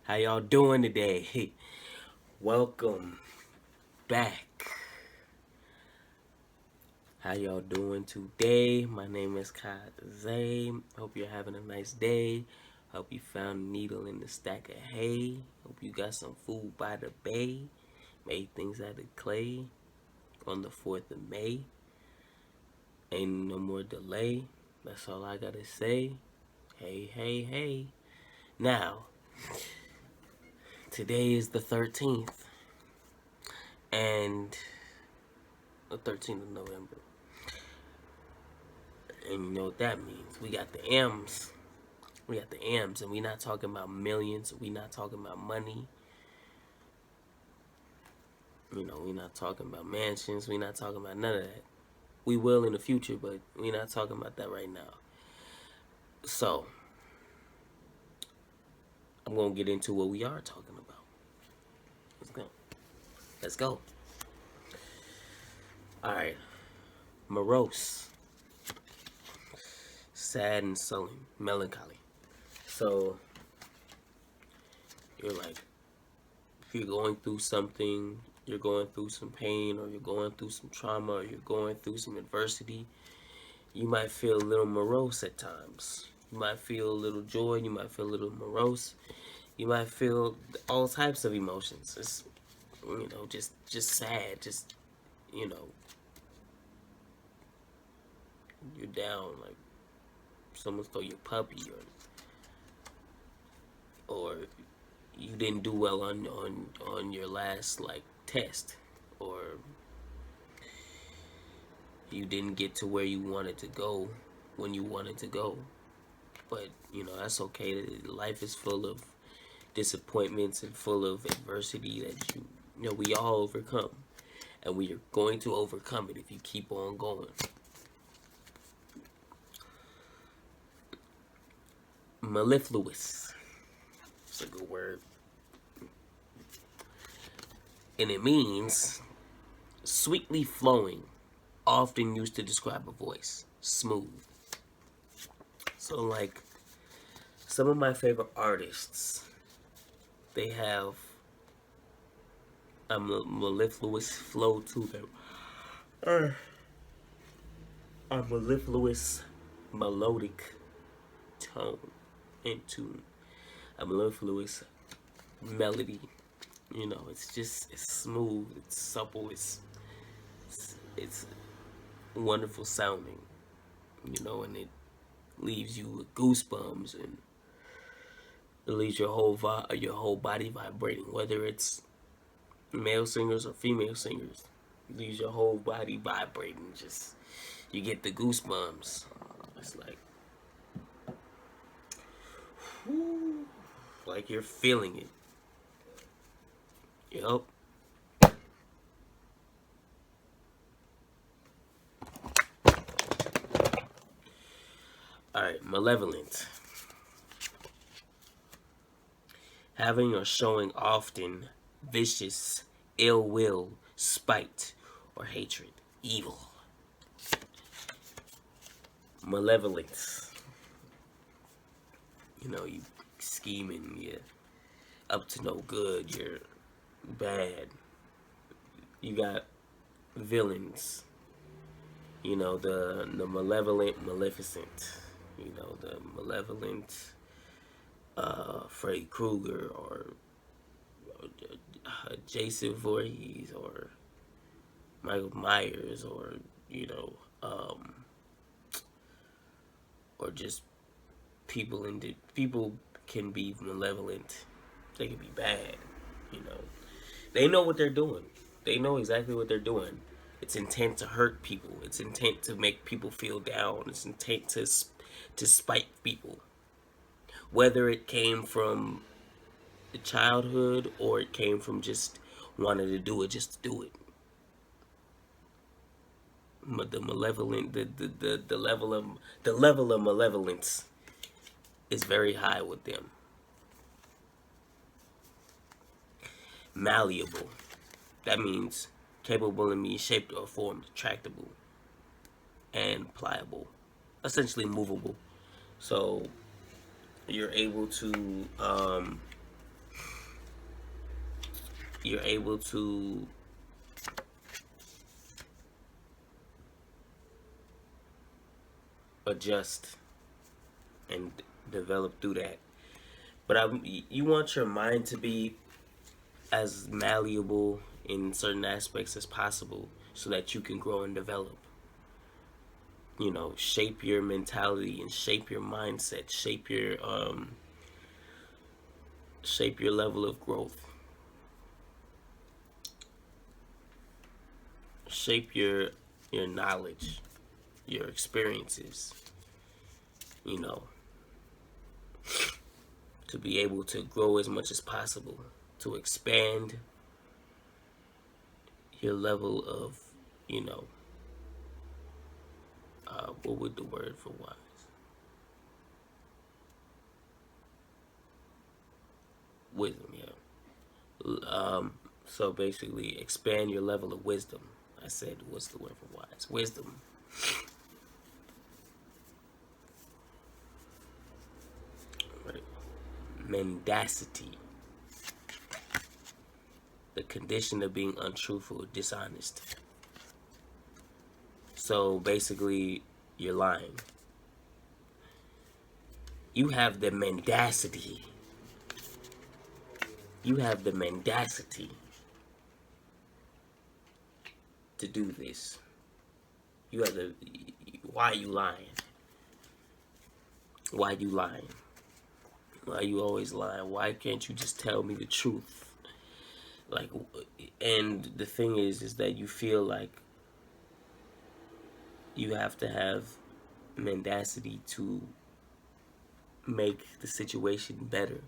How y'all doing today? Welcome back. How y'all doing today? My name is Zay. Hope you're having a nice day. Hope you found a needle in the stack of hay. Hope you got some food by the bay. Made things out of clay on the 4th of May. Ain't no more delay. That's all I gotta say. Hey, hey, hey. Now, today is the 13th. And the 13th of November. And you know what that means. We got the M's. We got the M's, and we not talking about millions. We not talking about money. You know, we not talking about mansions. We not talking about none of that. We will in the future, but we not talking about that right now. So, I'm going to get into what we are talking about. Let's go. Let's go. Alright. Morose. Sad and sullen. Melancholy. So, you're like, if you're going through something, you're going through some pain, or you're going through some trauma, or you're going through some adversity, you might feel a little morose at times. You might feel a little joy, you might feel a little morose. You might feel all types of emotions. It's, just sad, just, you know, you're down, like someone stole your puppy, or you didn't do well on your last like test, or you didn't get to where you wanted to go when you wanted to go. But that's okay. Life is full of disappointments and full of adversity that we all overcome, and we are going to overcome it if you keep on going. Mellifluous, it's a good word, and it means sweetly flowing, often used to describe a voice, smooth. So like some of my favorite artists, they have a mellifluous flow to them. A mellifluous melodic tone and tune. A mellifluous melody. It's smooth, it's supple, it's wonderful sounding. And it leaves you with goosebumps, and it leaves your whole body vibrating, whether it's male singers or female singers. It leaves your whole body vibrating. Just you get the goosebumps. It's like you're feeling it. Yup. Alright, malevolent. Having or showing often vicious, ill will, spite, or hatred. Evil. Malevolence. You scheming, you're up to no good, you're bad. You got villains. The malevolent, maleficent. The malevolent Freddy Krueger, or Jason Voorhees, or Michael Myers, or or just people people can be malevolent. They can be bad. They know what they're doing. They know exactly what they're doing. It's intent to hurt people. It's intent to make people feel down. It's intent to spite people. Whether it came from the childhood or it came from just wanting to do it just to do it. But the malevolent, the level of malevolence is very high with them. Malleable. That means capable of being shaped or formed, tractable, and pliable. Essentially movable. So you're able to you're able to adjust and develop through that. But you want your mind to be as malleable in certain aspects as possible so that you can grow and develop. You know, shape your mentality and shape your mindset, shape your level of growth, shape your knowledge, your experiences, you know, to be able to grow as much as possible, to expand your level of, you know, what would the word for wise? Wisdom, yeah. So basically, expand your level of wisdom. I said, what's the word for wise? Wisdom. Right. Mendacity. The condition of being untruthful or dishonest. So basically, you're lying. You have the mendacity. You have the mendacity to do this. You have the. Why are you lying? Why are you lying? Why are you always lying? Why can't you just tell me the truth? Like, and the thing is that you feel like you have to have mendacity to make the situation better,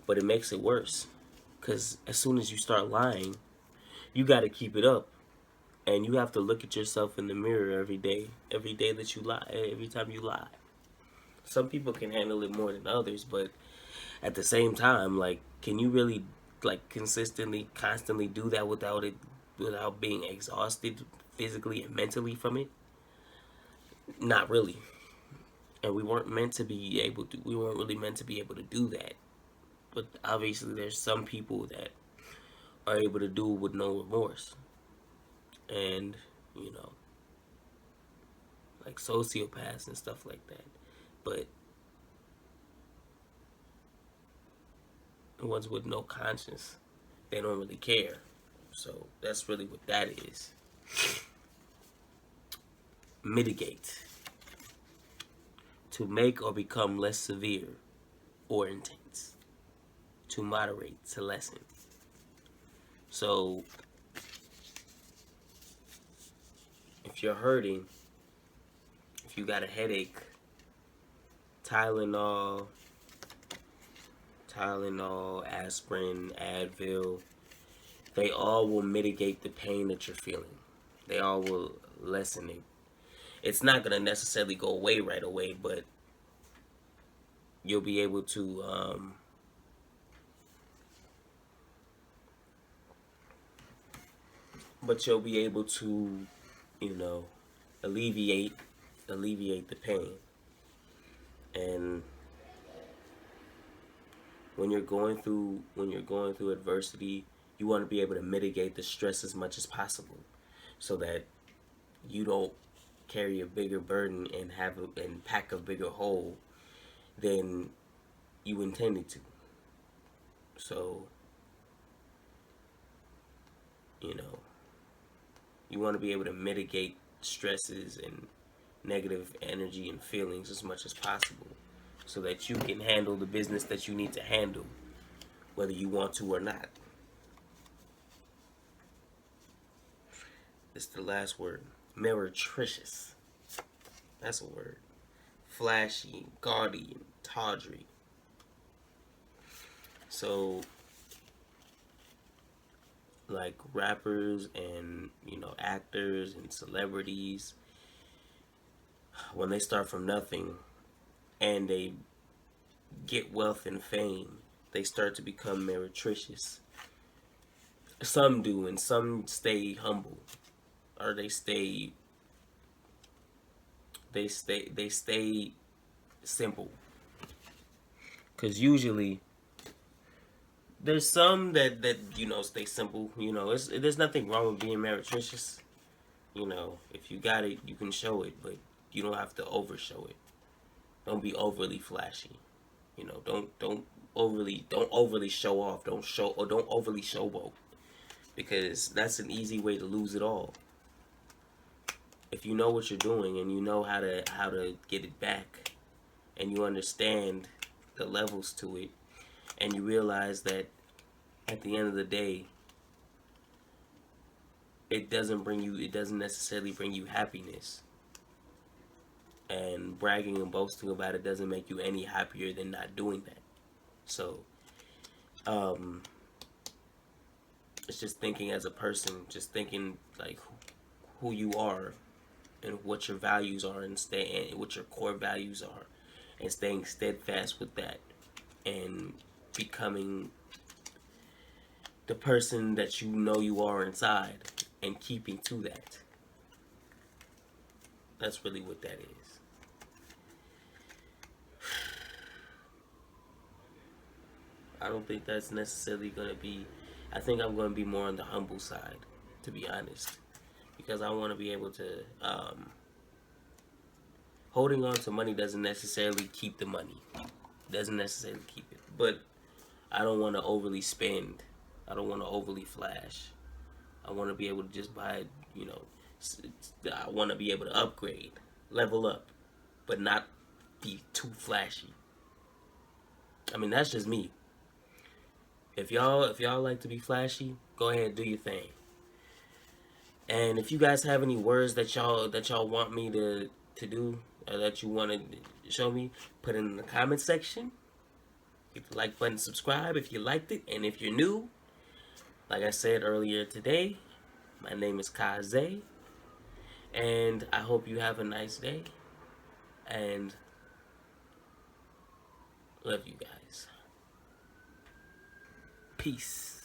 but it makes it worse. Because as soon as you start lying, you got to keep it up, and you have to look at yourself in the mirror every day that you lie, every time you lie. Some people can handle it more than others, but at the same time, like, can you really like consistently, constantly do that without being exhausted physically and mentally from it? Not really. And we weren't meant to be able to. We weren't really meant to be able to do that. But obviously, there's some people that are able to do it with no remorse, and you know, like sociopaths and stuff like that. But the ones with no conscience, they don't really care. So that's really what that is. Mitigate. To make or become less severe or intense. To moderate, to lessen. So if you're hurting, if you got a headache, Tylenol, aspirin, Advil, they all will mitigate the pain that you're feeling. They all will lessen it. It's not going to necessarily go away right away, but you'll be able to you know, alleviate the pain. And when you're going through adversity, you want to be able to mitigate the stress as much as possible, so that you don't carry a bigger burden and pack a bigger hole than you intended to. So, you know, you want to be able to mitigate stresses and negative energy and feelings as much as possible, so that you can handle the business that you need to handle, whether you want to or not. It's the last word. Meretricious. That's a word. Flashy, gaudy, and tawdry. So, like rappers and, you know, actors and celebrities, when they start from nothing and they get wealth and fame, they start to become meretricious. Some do, and some stay humble, or they stay simple. Because usually there's some that stay simple. There's nothing wrong with being meretricious. If you got it, you can show it, but you don't have to overshow it. Don't be overly flashy. Don't overly show off. Don't overly showboat, because that's an easy way to lose it all. If you know what you're doing and you know how to get it back, and you understand the levels to it, and you realize that at the end of the day, it doesn't necessarily bring you happiness. And bragging and boasting about it doesn't make you any happier than not doing that. So, it's just thinking as a person, just thinking like who you are and what your values are, and what your core values are, and staying steadfast with that, and becoming the person that you know you are inside, and keeping to that. That's really what that is. I don't think that's necessarily going to be... I think I'm going to be more on the humble side, to be honest. Because I want to be able to... holding on to money doesn't necessarily keep the money. It doesn't necessarily keep it. But I don't want to overly spend. I don't want to overly flash. I want to be able to just buy, I want to be able to upgrade, level up, but not be too flashy. I mean, that's just me. If y'all like to be flashy, go ahead and do your thing. And if you guys have any words that y'all want me to do, or that you want to show me, put it in the comment section. Hit the like button, subscribe if you liked it, and if you're new, like I said earlier today, my name is Kaze, and I hope you have a nice day, and love you guys. Peace.